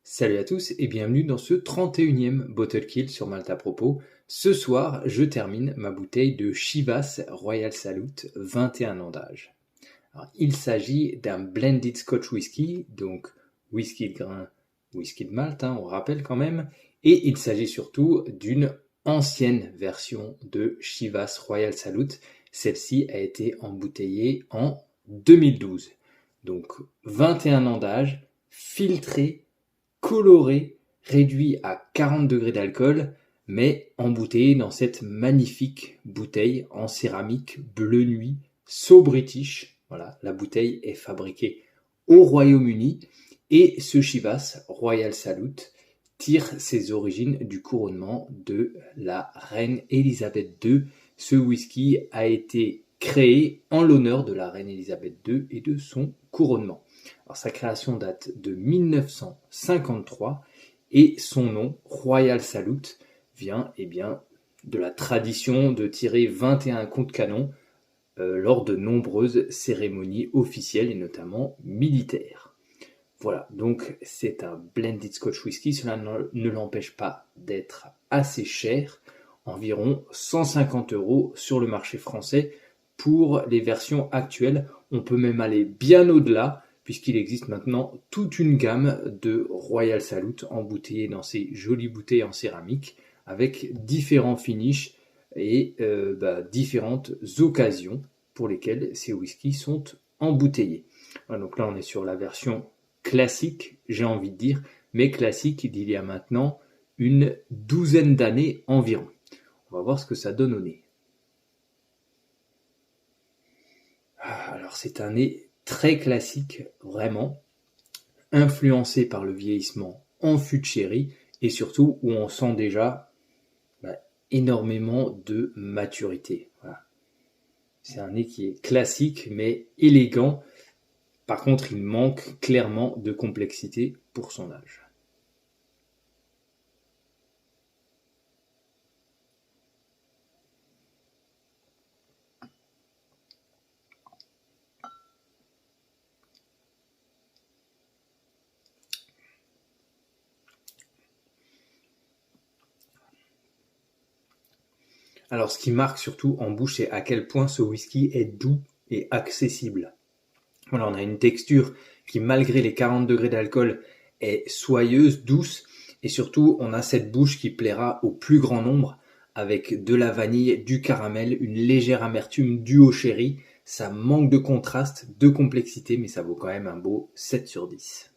Salut à tous et bienvenue dans ce 31e Bottle Kill sur Malte à propos. Ce soir, je termine ma bouteille de Chivas Royal Salute 21 ans d'âge. Alors, il s'agit d'un blended Scotch whisky, donc whisky de grain, whisky de Malte, on rappelle quand même, et il s'agit surtout d'une ancienne version de Chivas Royal Salute. Celle-ci a été embouteillée en 2012. Donc 21 ans d'âge, filtrée, coloré, réduit à 40 degrés d'alcool, mais embouteillé dans cette magnifique bouteille en céramique bleu nuit, So British. Voilà, la bouteille est fabriquée au Royaume-Uni et ce Chivas Royal Salute tire ses origines du couronnement de la reine Elisabeth II. Ce whisky a été créé en l'honneur de la reine Elisabeth II et de son couronnement. Alors, sa création date de 1953 et son nom, Royal Salute, vient de la tradition de tirer 21 coups de canon lors de nombreuses cérémonies officielles et notamment militaires. Voilà, donc c'est un blended Scotch whisky, cela ne l'empêche pas d'être assez cher, environ 150 € sur le marché français pour les versions actuelles. On peut même aller bien au-delà, puisqu'il existe maintenant toute une gamme de Royal Salute embouteillées dans ces jolies bouteilles en céramique, avec différents finishes et différentes occasions pour lesquelles ces whiskies sont embouteillés. Voilà, donc là on est sur la version classique, j'ai envie de dire, mais classique d'il y a maintenant une douzaine d'années environ. On va voir ce que ça donne au nez. Alors c'est un nez très classique, vraiment, influencé par le vieillissement en fût de sherry, et surtout où on sent déjà énormément de maturité. Voilà. C'est un nez qui est classique, mais élégant. Par contre, il manque clairement de complexité pour son âge. Alors, ce qui marque surtout en bouche, c'est à quel point ce whisky est doux et accessible. Voilà, on a une texture qui, malgré les 40 degrés d'alcool, est soyeuse, douce, et surtout, on a cette bouche qui plaira au plus grand nombre, avec de la vanille, du caramel, une légère amertume due au sherry. Ça manque de contraste, de complexité, mais ça vaut quand même un beau 7 sur 10.